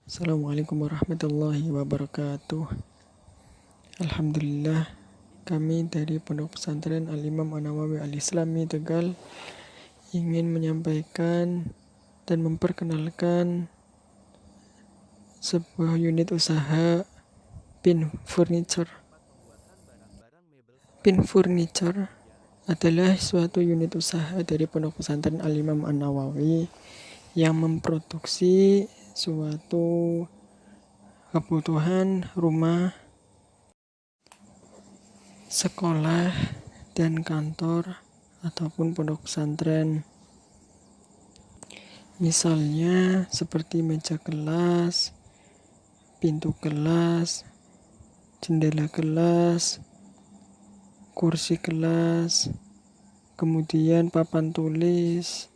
Assalamualaikum warahmatullahi wabarakatuh. Alhamdulillah, kami dari Pondok Pesantren Al-Imam An-Nawawi Al-Islami Tegal ingin menyampaikan dan memperkenalkan sebuah unit usaha Pin Furniture. Pin Furniture adalah suatu unit usaha dari Pondok Pesantren Al-Imam An-Nawawi yang memproduksi suatu kebutuhan rumah, sekolah, dan kantor ataupun pondok pesantren. Misalnya seperti meja kelas, pintu kelas, jendela kelas, kursi kelas, kemudian papan tulis,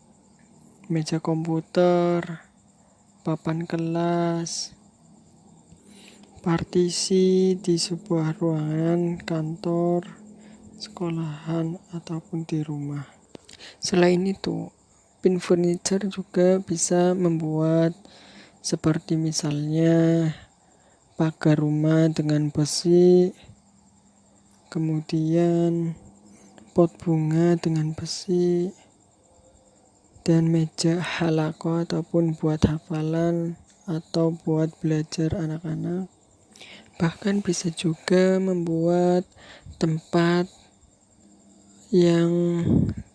meja komputer, papan kelas, partisi di sebuah ruangan kantor, sekolahan, ataupun di rumah. Selain itu, Pin Furniture juga bisa membuat seperti misalnya pagar rumah dengan besi, kemudian pot bunga dengan besi, dan meja halaqah ataupun buat hafalan atau buat belajar anak-anak. Bahkan bisa juga membuat tempat yang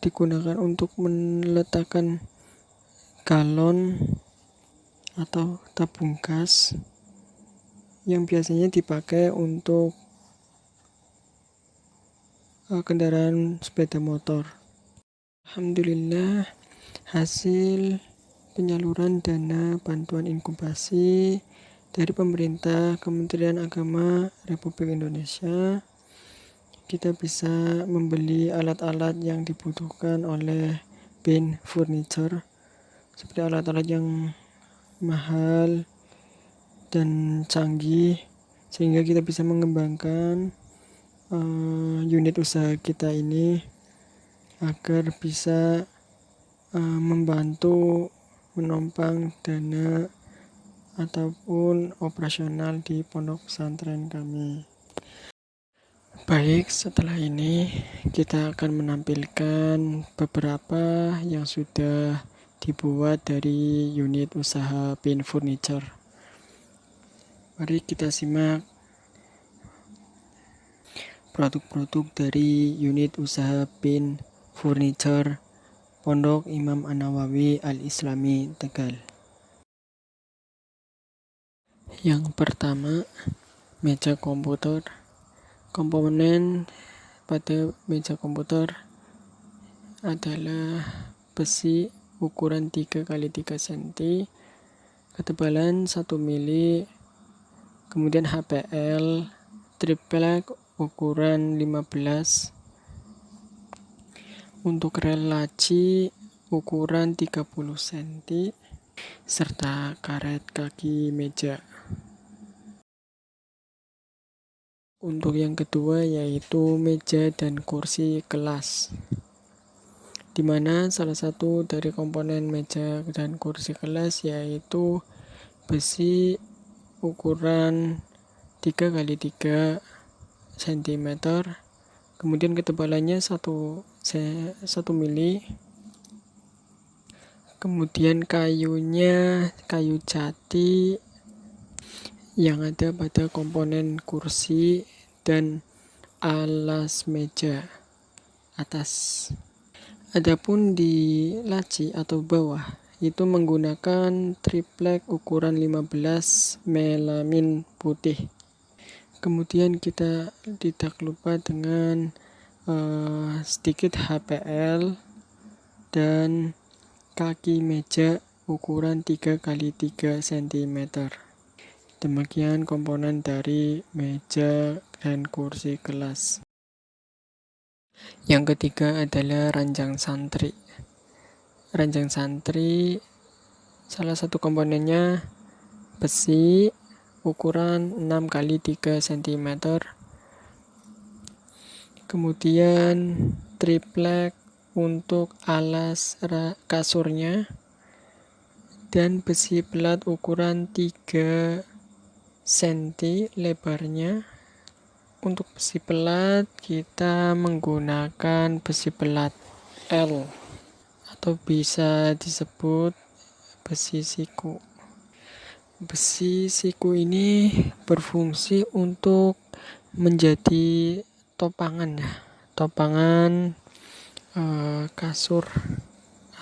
digunakan untuk meletakkan galon atau tabung gas yang biasanya dipakai untuk kendaraan sepeda motor. Alhamdulillah, hasil penyaluran dana bantuan inkubasi dari pemerintah Kementerian Agama Republik Indonesia, kita bisa membeli alat-alat yang dibutuhkan oleh Pin Furniture, seperti alat-alat yang mahal dan canggih, sehingga kita bisa mengembangkan unit usaha kita ini agar bisa membantu menopang dana ataupun operasional di pondok pesantren kami. Baik, setelah ini kita akan menampilkan beberapa yang sudah dibuat dari unit usaha Pin Furniture. Mari kita simak produk-produk dari unit usaha Pin Furniture Pondok Imam An-Nawawi Al-Islami Tegal. Yang pertama, meja komputer. Komponen pada meja komputer adalah besi ukuran 3x3 cm, ketebalan 1 mili, kemudian HPL triplek ukuran 15, untuk rel laci ukuran 30 cm, serta karet kaki meja. Untuk yang kedua yaitu meja dan kursi kelas, di mana salah satu dari komponen meja dan kursi kelas yaitu besi ukuran 3x3 cm, kemudian ketebalannya 1 mili, kemudian kayunya kayu jati yang ada pada komponen kursi dan alas meja atas. Adapun di laci atau bawah itu menggunakan triplek ukuran 15 melamin putih. Kemudian kita tidak lupa dengan sedikit HPL dan kaki meja ukuran 3x3 cm. Demikian komponen dari meja dan kursi kelas. Yang ketiga adalah ranjang santri. Ranjang santri salah satu komponennya besi ukuran 6x3 cm, kemudian triplek untuk alas kasurnya dan besi pelat ukuran 3 cm lebarnya. Untuk besi pelat kita menggunakan besi pelat L atau bisa disebut besi siku. Besi siku ini berfungsi untuk menjadi topangan kasur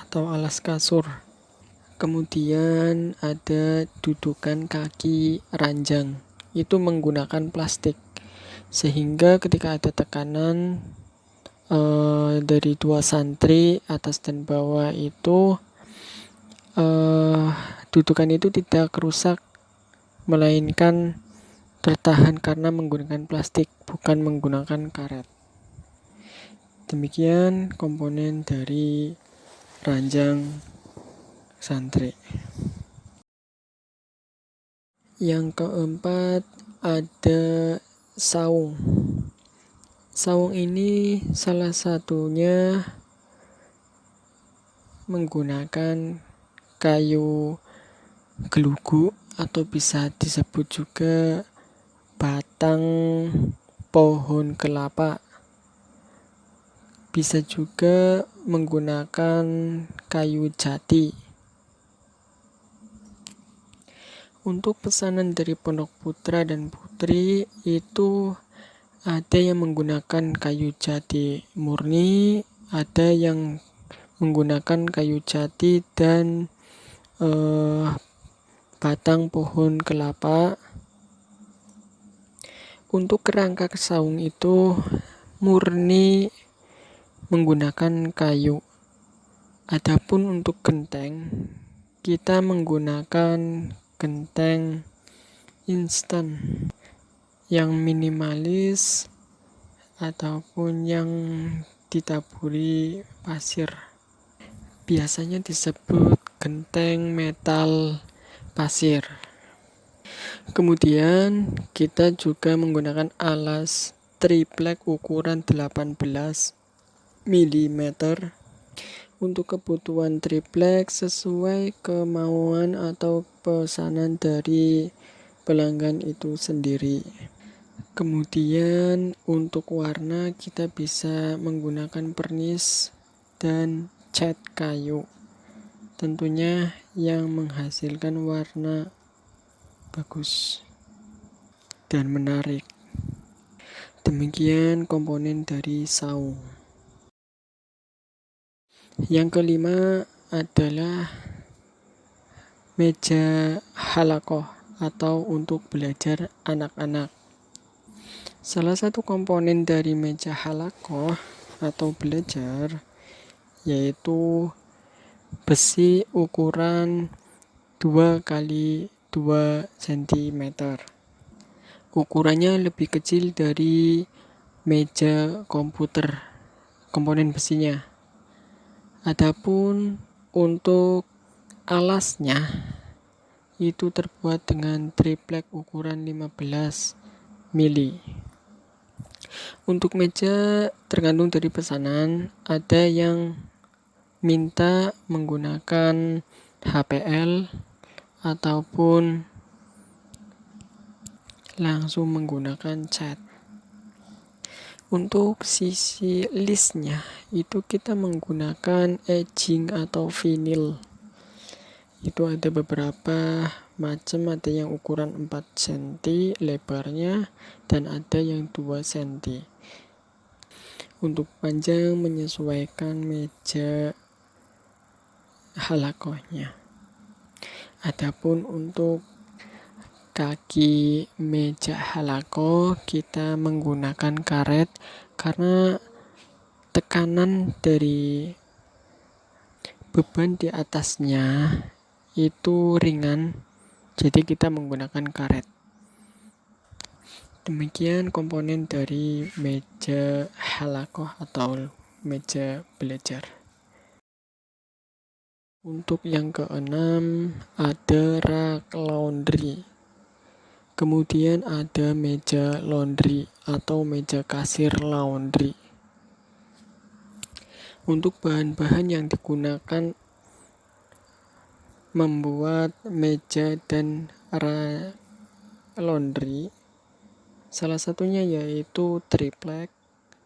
atau alas kasur. Kemudian ada dudukan kaki ranjang, itu menggunakan plastik, sehingga ketika ada tekanan dari dua santri atas dan bawah itu dudukan itu tidak rusak, melainkan tertahan karena menggunakan plastik, bukan menggunakan karet. Demikian komponen dari ranjang santri. Yang keempat ada saung. Saung ini salah satunya menggunakan kayu gelugu atau bisa disebut juga batang pohon kelapa. Bisa juga menggunakan kayu jati. Untuk pesanan dari Pondok Putra dan Putri itu ada yang menggunakan kayu jati murni, ada yang menggunakan kayu jati dan batang pohon kelapa. Untuk kerangka saung itu murni menggunakan kayu. Adapun untuk genteng, kita menggunakan genteng instan yang minimalis ataupun yang ditaburi pasir. Biasanya disebut genteng metal pasir. Kemudian kita juga menggunakan alas triplek ukuran 18 mm. Untuk kebutuhan triplek sesuai kemauan atau pesanan dari pelanggan itu sendiri. Kemudian untuk warna kita bisa menggunakan pernis dan cat kayu, tentunya yang menghasilkan warna bagus dan menarik. Demikian komponen dari saung. Yang kelima adalah meja halakoh atau untuk belajar anak-anak. Salah satu komponen dari meja halakoh atau belajar yaitu besi ukuran 2 x 2 cm. Ukurannya lebih kecil dari meja komputer, komponen besinya. Adapun untuk alasnya itu terbuat dengan triplek ukuran 15 mili. Untuk meja tergantung dari pesanan, ada yang minta menggunakan HPL ataupun langsung menggunakan cat. Untuk sisi listnya itu kita menggunakan edging atau vinil. Itu ada beberapa macam, ada yang ukuran 4 cm lebarnya dan ada yang 2 cm. Untuk panjang menyesuaikan meja halakohnya. Adapun untuk kaki meja halakoh kita menggunakan karet karena tekanan dari beban di atasnya itu ringan, jadi kita menggunakan karet. Demikian komponen dari meja halakoh atau meja belajar. Untuk yang keenam ada rak laundry. Kemudian ada meja laundry atau meja kasir laundry. Untuk bahan-bahan yang digunakan membuat meja dan rak laundry. Salah satunya yaitu triplek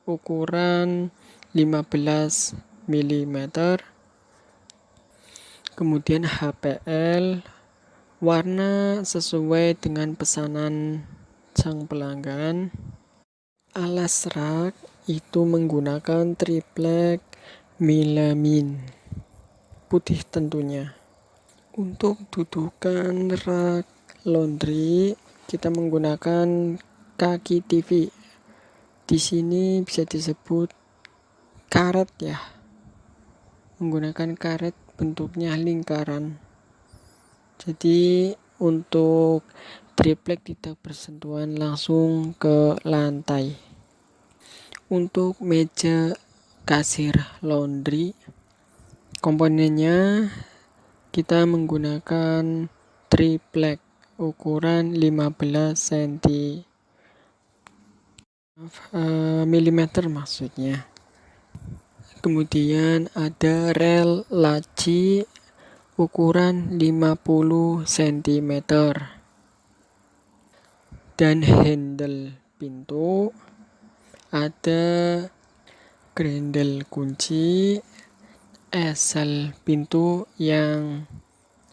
ukuran 15 mm, kemudian HPL, warna sesuai dengan pesanan sang pelanggan. Alas rak itu menggunakan triplek melamine, putih tentunya. Untuk dudukan rak laundry, kita menggunakan kaki TV. Di sini bisa disebut karet ya. Menggunakan karet bentuknya lingkaran. Jadi untuk triplek tidak bersentuhan langsung ke lantai. Untuk meja kasir laundry, komponennya kita menggunakan triplek ukuran 15 mm maksudnya. Kemudian ada rel laci ukuran 50 cm dan handle pintu, ada grendel kunci, esel pintu yang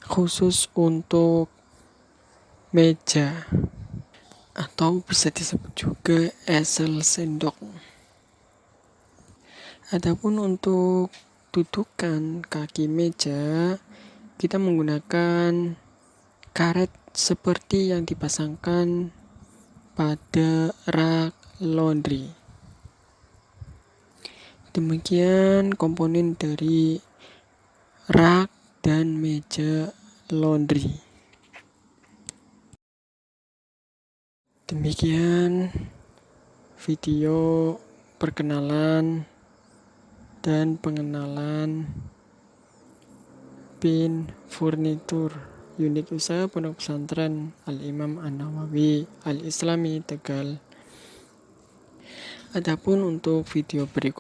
khusus untuk meja atau bisa disebut juga esel sendok. Adapun untuk dudukan kaki meja, kita menggunakan karet seperti yang dipasangkan pada rak laundry. Demikian komponen dari rak dan meja laundry. Demikian video perkenalan dan pengenalan Pin Furnitur, unit usaha Pondok Pesantren Al-Imam An-Nawawi Al-Islami Tegal. Adapun untuk video berikut